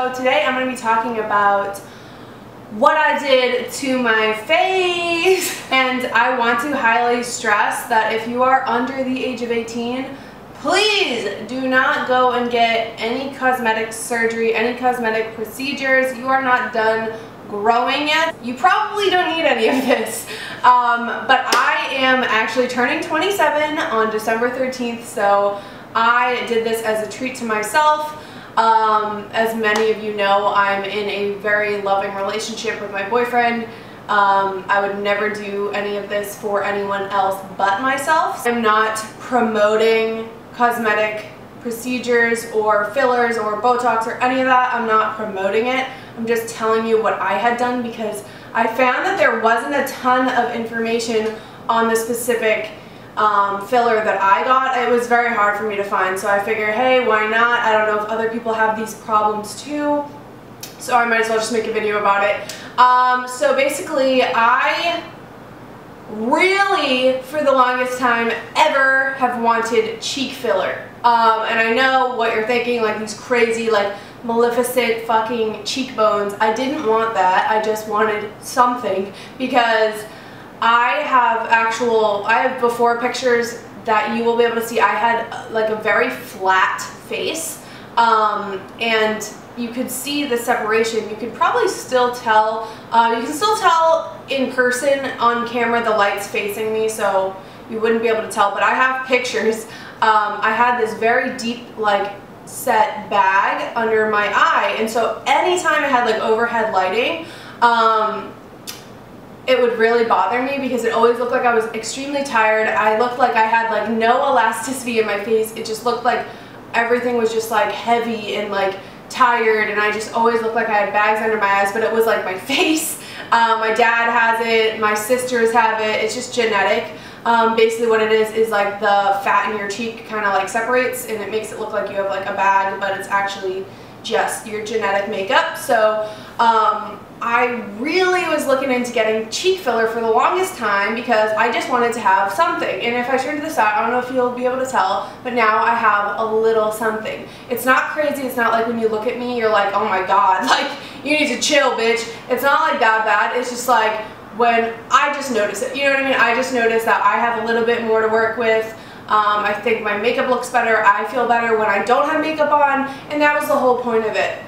So today I'm going to be talking about what I did to my face, and I want to highly stress that if you are under the age of 18, please do not go and get any cosmetic surgery, any cosmetic procedures. You are not done growing yet. You probably don't need any of this. But I am actually turning 27 on December 13th, so I did this as a treat to myself. As many of you know, I'm in a very loving relationship with my boyfriend. I would never do any of this for anyone else but myself. I'm not promoting cosmetic procedures or fillers or Botox or any of that. I'm not promoting it. I'm just telling you what I had done because I found that there wasn't a ton of information on the specific filler that I got. It was very hard for me to find, so I figured, hey, why not? I don't know if other people have these problems too, so I might as well just make a video about it. So basically, I really, for the longest time ever, have wanted cheek filler. And I know what you're thinking, like these crazy, like maleficent fucking cheekbones. I didn't want that. I just wanted something because I have before pictures that you will be able to see. I had like a very flat face, and you could see the separation. You could probably still tell, you can still tell in person. On camera the light's facing me, so you wouldn't be able to tell, but I have pictures. I had this very deep, like, set bag under my eye, and so anytime I had like overhead lighting, it would really bother me because it always looked like I was extremely tired. I looked like I had like no elasticity in my face. It just looked like everything was just like heavy and like tired, and I just always looked like I had bags under my eyes, but it was like my face. My dad has it, my sisters have it. It's just genetic. Basically what it is like the fat in your cheek kind of like separates and it makes it look like you have like a bag, but it's actually just your genetic makeup. So I really was looking into getting cheek filler for the longest time because I just wanted to have something. And if I turn to the side, I don't know if you'll be able to tell, but now I have a little something. It's not crazy. It's not like when you look at me, you're like, oh my god, like, you need to chill, bitch. It's not like that bad. It's just like when I just notice it. You know what I mean? I just notice that I have a little bit more to work with. I think my makeup looks better. I feel better when I don't have makeup on, and that was the whole point of it.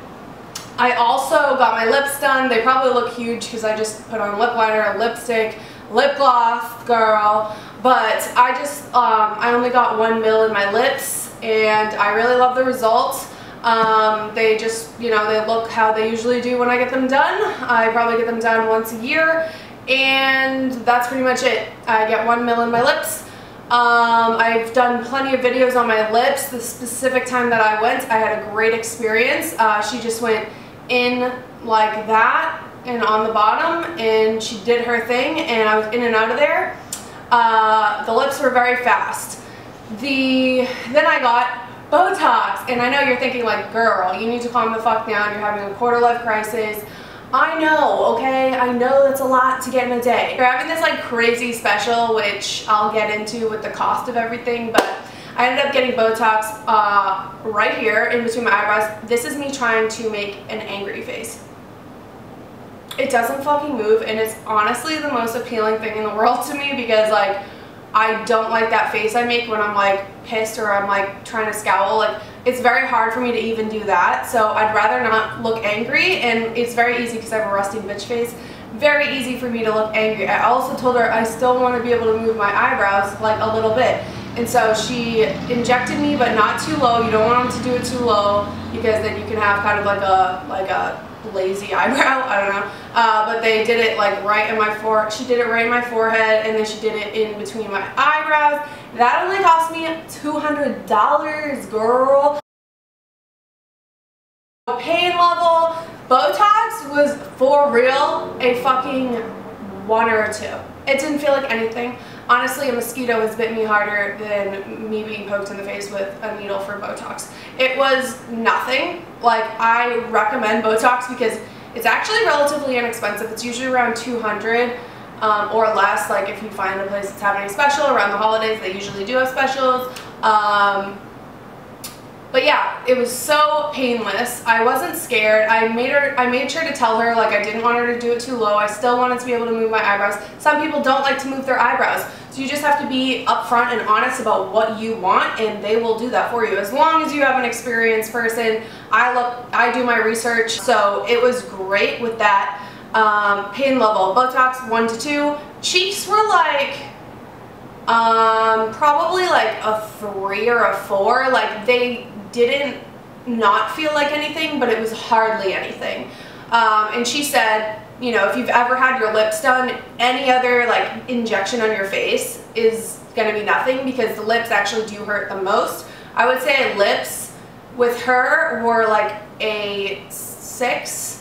I also got my lips done. They probably look huge because I just put on lip liner, lipstick, lip gloss, girl. But I just, I only got 1 mil in my lips, and I really love the results. They just, you know, they look how they usually do when I get them done. I probably get them done once a year, and that's pretty much it. I get 1 mil in my lips. I've done plenty of videos on my lips. The specific time that I went, I had a great experience. She just went in like that and on the bottom, and she did her thing, and I was in and out of there. The lips were very fast. Then I got Botox, and I know you're thinking like, girl, you need to calm the fuck down. You're having a quarter-life crisis. I know, okay? I know that's a lot to get in a day. They're having this like crazy special, which I'll get into with the cost of everything, but I ended up getting Botox right here in between my eyebrows. This is me trying to make an angry face. It doesn't fucking move, and it's honestly the most appealing thing in the world to me because, like, I don't like that face I make when I'm like pissed or I'm like trying to scowl. Like, it's very hard for me to even do that, so I'd rather not look angry, and it's very easy because I have a rusty bitch face. Very easy for me to look angry. I also told her I still want to be able to move my eyebrows like a little bit, and so she injected me, but not too low. You don't want them to do it too low because then you can have kind of like a lazy eyebrow. I don't know, but they did it like right in my forehead. She did it right in my forehead, and then she did it in between my eyebrows. That only cost me $200, girl. Pain level, Botox was for real a fucking 1 or 2. It didn't feel like anything. Honestly, a mosquito has bit me harder than me being poked in the face with a needle for Botox. It was nothing. Like, I recommend Botox because it's actually relatively inexpensive. It's usually around $200 or less. Like, if you find a place that's having a special around the holidays, they usually do have specials. But yeah, it was so painless. I wasn't scared. I made sure to tell her, like, I didn't want her to do it too low. I still wanted to be able to move my eyebrows. Some people don't like to move their eyebrows. So you just have to be upfront and honest about what you want, and they will do that for you. As long as you have an experienced person. I do my research, so it was great with that. Pain level, Botox 1 to 2. Cheeks were like, probably like a 3 or a 4. Like, they didn't not feel like anything, but it was hardly anything. And she said, you know, if you've ever had your lips done, any other like injection on your face is gonna be nothing, because the lips actually do hurt the most. I would say lips with her were like a 6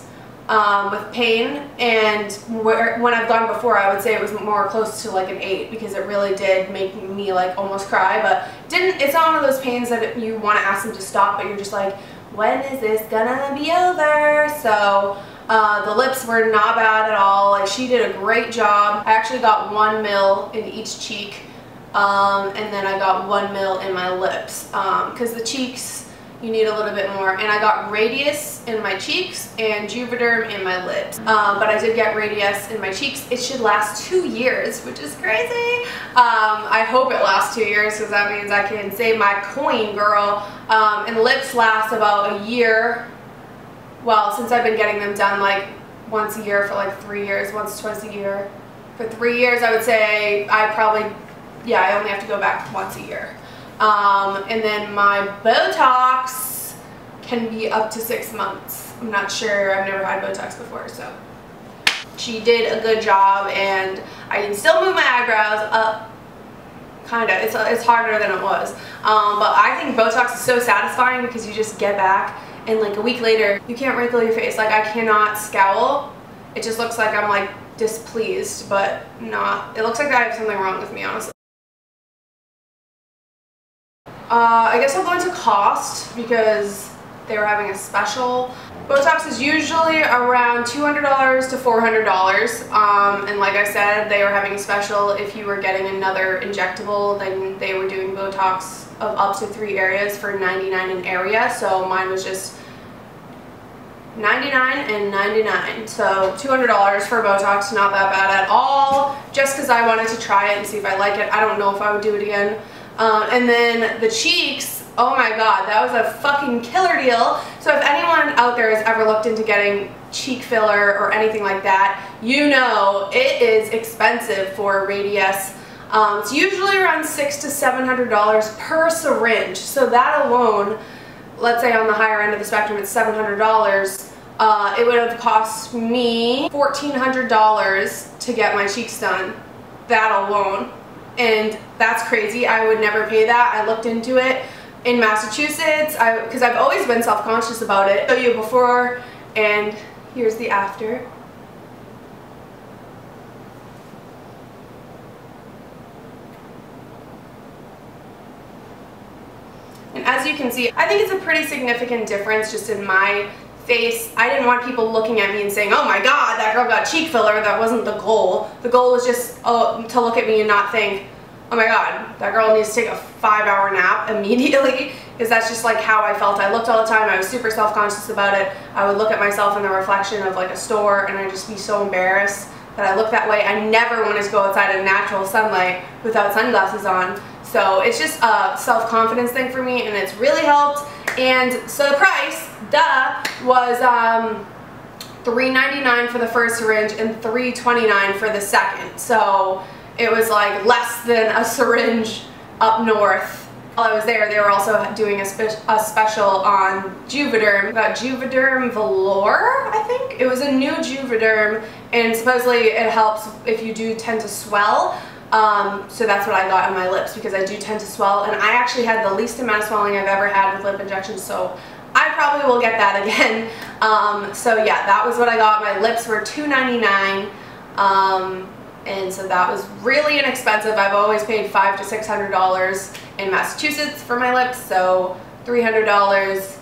with pain, and when I've gone before, I would say it was more close to like an 8, because it really did make me like almost cry. But it's not one of those pains that you want to ask them to stop, but you're just like, when is this gonna be over? So the lips were not bad at all. Like, she did a great job. I actually got 1 mil in each cheek, and then I got 1 mil in my lips, because the cheeks, you need a little bit more. And I got Radiesse in my cheeks and Juvederm in my lips. But I did get Radiesse in my cheeks. It should last 2 years, which is crazy. I hope it lasts 2 years, because that means I can save my coin, girl. And lips last about a year. Well, since I've been getting them done like once a year for like 3 years, once, twice a year. For 3 years, I would say I only have to go back once a year. And then my Botox can be up to 6 months. I'm not sure, I've never had Botox before, so. She did a good job, and I can still move my eyebrows up, kinda. It's harder than it was. But I think Botox is so satisfying, because you just get back, and like a week later, you can't wrinkle your face. Like, I cannot scowl. It just looks like I'm like displeased, but not. It looks like I have something wrong with me, honestly. I guess I'll go into cost, because they were having a special. Botox is usually around $200 to $400, and like I said, they were having a special. If you were getting another injectable, then they were doing Botox of up to 3 areas for $99 an area, so mine was just $99 and $99, so $200 for Botox, not that bad at all, just because I wanted to try it and see if I like it. I don't know if I would do it again. And then the cheeks, oh my god, that was a fucking killer deal. So if anyone out there has ever looked into getting cheek filler or anything like that, you know it is expensive for Radiesse. It's usually around $600 to $700 per syringe. So that alone, let's say on the higher end of the spectrum, it's $700. It would have cost me $1,400 to get my cheeks done. That alone. And that's crazy. I would never pay that. I looked into it in Massachusetts, because I've always been self-conscious about it. I'll show you before, and here's the after. And as you can see, I think it's a pretty significant difference just in my face. I didn't want people looking at me and saying, oh my god, that girl got cheek filler. That wasn't the goal. The goal was just to look at me and not think, oh my god, that girl needs to take a 5-hour nap immediately, because that's just like how I felt. I looked all the time. I was super self-conscious about it. I would look at myself in the reflection of like a store, and I'd just be so embarrassed that I look that way. I never wanted to go outside in natural sunlight without sunglasses on. So it's just a self-confidence thing for me, and it's really helped. And so the price, duh, was $3.99 for the first syringe and $3.29 for the second. So it was like less than a syringe up north. While I was there, they were also doing a special on Juvederm. Got Juvederm Velour, I think. It was a new Juvederm, and supposedly it helps if you do tend to swell. So that's what I got on my lips, because I do tend to swell, and I actually had the least amount of swelling I've ever had with lip injections, so I probably will get that again. So yeah, that was what I got. My lips were $2.99, and so that was really inexpensive. I've always paid $500 to $600 in Massachusetts for my lips, so $300,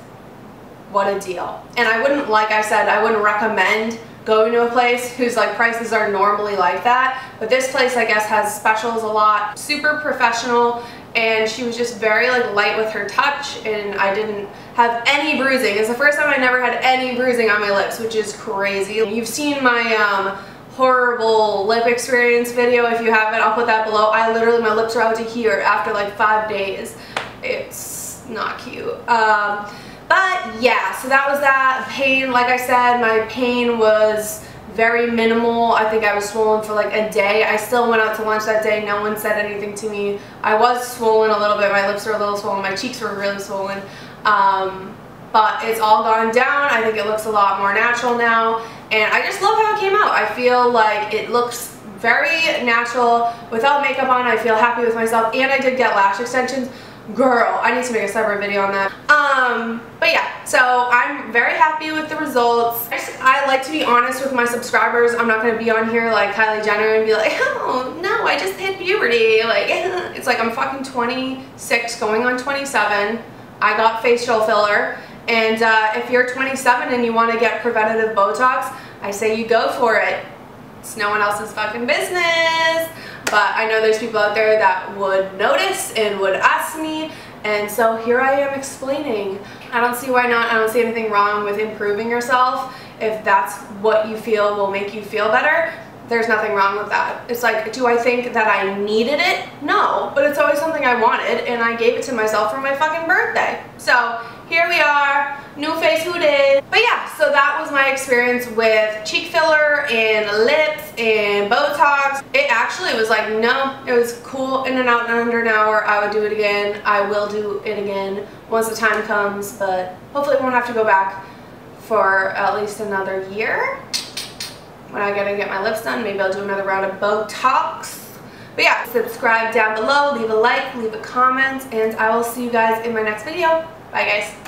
what a deal. And I wouldn't, like I said, I wouldn't recommend going to a place whose like prices are normally like that, but this place I guess has specials a lot. Super professional, and she was just very like light with her touch, and I didn't have any bruising. It's the first time I never had any bruising on my lips, which is crazy. You've seen my horrible lip experience video. If you haven't, I'll put that below. I literally, my lips are out to here after like 5 days. It's not cute. But yeah, so that was that. Pain, like I said, my pain was very minimal. I think I was swollen for like a day. I still went out to lunch that day. No one said anything to me. I was swollen a little bit. My lips were a little swollen. My cheeks were really swollen. But it's all gone down. I think it looks a lot more natural now. And I just love how it came out. I feel like it looks very natural without makeup on. I feel happy with myself. And I did get lash extensions. Girl, I need to make a separate video on that. But yeah, so I'm very happy with the results. I like to be honest with my subscribers. I'm not going to be on here like Kylie Jenner and be like, oh no, I just hit puberty. Like, it's like I'm fucking 26 going on 27. I got facial filler. And if you're 27 and you want to get preventative Botox, I say you go for it. It's no one else's fucking business. But I know there's people out there that would notice and would ask me, and so here I am explaining. I don't see why not. I don't see anything wrong with improving yourself. If that's what you feel will make you feel better, there's nothing wrong with that. It's like, do I think that I needed it? No, but it's always something I wanted, and I gave it to myself for my fucking birthday. So here we are, new face, who did? But yeah, so that was my experience with cheek filler and lips and Botox. It actually was like, no, it was cool, in and out in under an hour. I would do it again. I will do it again once the time comes, but hopefully I won't have to go back for at least another year. When I gotta get my lips done, maybe I'll do another round of Botox. But yeah, subscribe down below, leave a like, leave a comment, and I will see you guys in my next video. Bye guys.